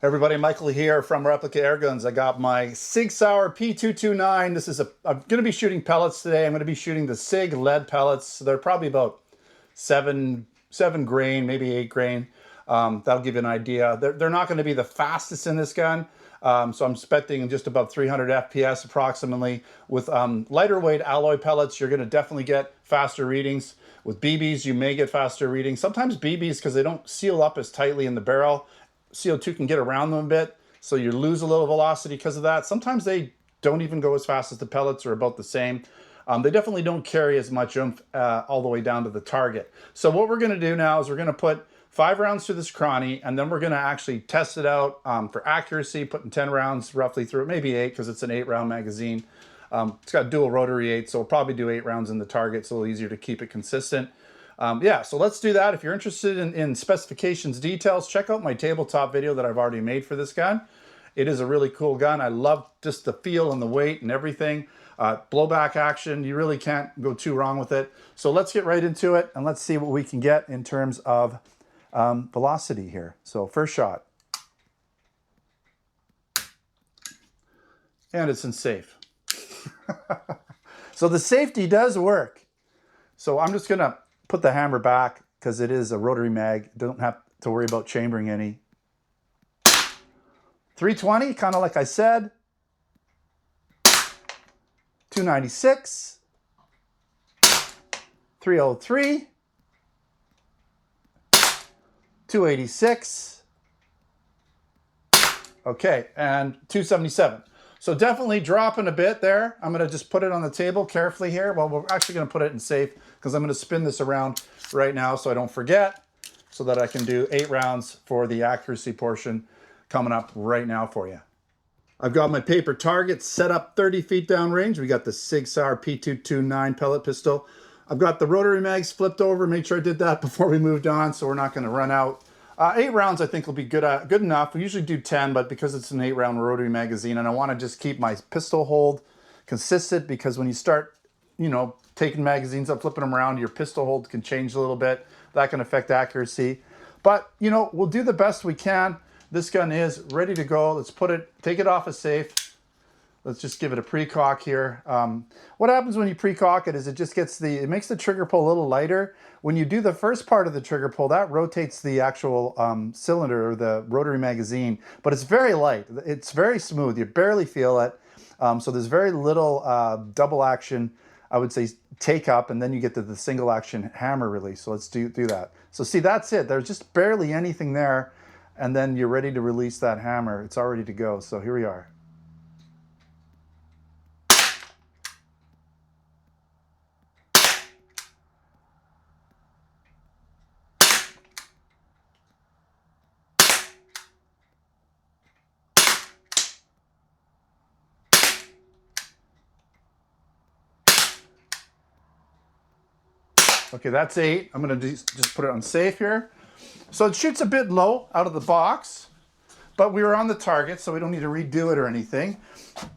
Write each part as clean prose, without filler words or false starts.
Everybody, Michael here from Replica Airguns. I got my Sig Sauer P229. I'm going to be shooting pellets today. I'm going to be shooting the SIG lead pellets. So they're probably about seven grain, maybe 8 grain. That'll give you an idea. They're not going to be the fastest in this gun. So I'm expecting just above 300 FPS approximately. With lighter weight alloy pellets, you're going to definitely get faster readings. With BBs, you may get faster readings. Sometimes BBs, because they don't seal up as tightly in the barrel, CO2 can get around them a bit, so you lose a little velocity because of that. Sometimes they don't even go as fast as the pellets, or about the same. They definitely don't carry as much oomph all the way down to the target. So what we're going to do now is we're going to put 5 rounds through this chrony, and then we're going to actually test it out for accuracy, putting 10 rounds roughly through it, maybe 8 because it's an 8-round magazine. It's got dual rotary 8, so we'll probably do 8 rounds in the target. It's a little easier to keep it consistent. Yeah, so let's do that. If you're interested in specifications, details, check out my tabletop video that I've already made for this gun. It is a really cool gun. I love just the feel and the weight and everything. Blowback action, you really can't go too wrong with it. So let's get right into it, and let's see what we can get in terms of velocity here. So first shot. And it's in safe. So the safety does work. So I'm just going to put the hammer back because it is a rotary mag. Don't have to worry about chambering any. 320, kind of like I said. 296. 303. 286. Okay, and 277. So definitely dropping a bit there. I'm going to just put it on the table carefully here. Well, we're actually going to put it in safe because I'm going to spin this around right now so I don't forget, so that I can do 8 rounds for the accuracy portion coming up right now for you. I've got my paper target set up 30 feet downrange. We got the Sig Sauer P229 pellet pistol. I've got the rotary mags flipped over. Made sure I did that before we moved on so we're not going to run out. 8 rounds I think will be good enough. We usually do 10, but because it's an 8-round rotary magazine and I want to just keep my pistol hold consistent, because when you start, taking magazines up, flipping them around, your pistol hold can change a little bit. That can affect accuracy. But, we'll do the best we can. This gun is ready to go. Let's take it off a safe. Let's just give it a pre-cock here. What happens when you pre-cock it is it makes the trigger pull a little lighter. When you do the first part of the trigger pull, that rotates the actual cylinder, or the rotary magazine, but it's very light. It's very smooth. You barely feel it. So there's very little double action, I would say, take up, and then you get to the single action hammer release. So let's do that. So see, that's it. There's just barely anything there, and then you're ready to release that hammer. It's all ready to go. So here we are. Okay, that's 8. I'm going to just put it on safe here. So it shoots a bit low out of the box, but we were on the target, so we don't need to redo it or anything.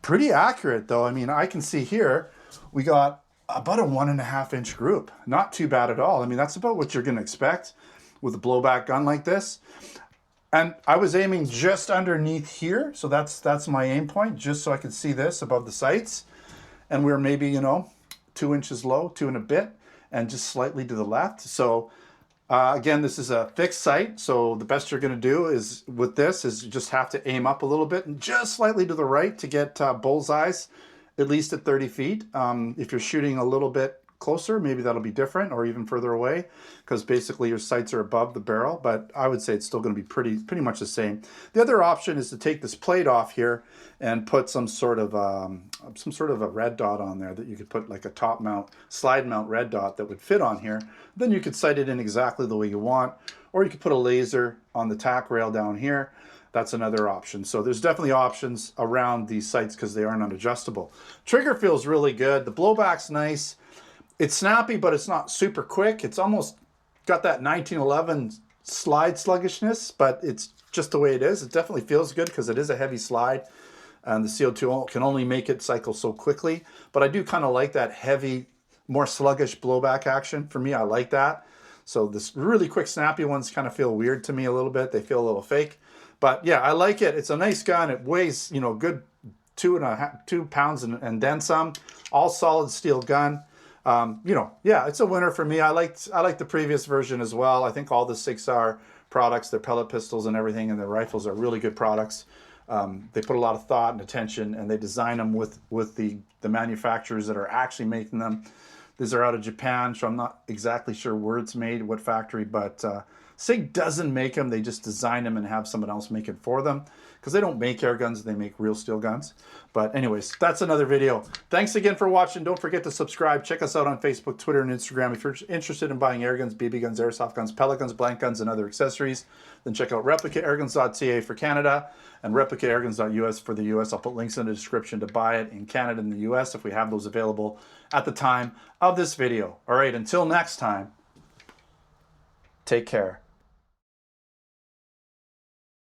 Pretty accurate, though. I mean, I can see here we got about a 1.5-inch group. Not too bad at all. I mean, that's about what you're going to expect with a blowback gun like this. And I was aiming just underneath here, so that's my aim point, just so I could see this above the sights. And we're maybe, 2 inches low, 2 and a bit, and just slightly to the left. So again, this is a fixed sight, so the best you're going to do is with this is you just have to aim up a little bit and just slightly to the right to get bullseyes, at least at 30 feet. If you're shooting a little bit closer, maybe that'll be different, or even further away, because basically your sights are above the barrel, but I would say it's still going to be pretty much the same. The other option is to take this plate off here and put some sort of a red dot on there that you could put, like a top mount, slide mount red dot that would fit on here. Then you could sight it in exactly the way you want, or you could put a laser on the tack rail down here. That's another option. So there's definitely options around these sights because they are not adjustable. Trigger feels really good. The blowback's nice. It's snappy, but it's not super quick. It's almost got that 1911 slide sluggishness, but it's just the way it is. It definitely feels good because it is a heavy slide, and the CO2 can only make it cycle so quickly. But I do kind of like that heavy, more sluggish blowback action. For me, I like that. So this really quick snappy ones kind of feel weird to me a little bit. They feel a little fake. But yeah, I like it. It's a nice gun. It weighs, you know, good 2 pounds and then some. All solid steel gun. You know, yeah, it's a winner for me. I like the previous version as well. I think all the Sig Sauer products, their pellet pistols and everything, and their rifles are really good products. They put a lot of thought and attention, and they design them with the manufacturers that are actually making them. These are out of Japan, so I'm not exactly sure where it's made, what factory, but SIG doesn't make them. They just design them and have someone else make it for them, because they don't make air guns, they make real steel guns. But anyways, that's another video. Thanks again for watching. Don't forget to subscribe. Check us out on Facebook, Twitter, and Instagram. If you're interested in buying air guns, BB guns, airsoft guns, pellet guns, blank guns, and other accessories, then check out replicairguns.ca for Canada and replicairguns.us for the US. I'll put links in the description to buy it in Canada and the US if we have those available at the time of this video. All right, until next time, take care.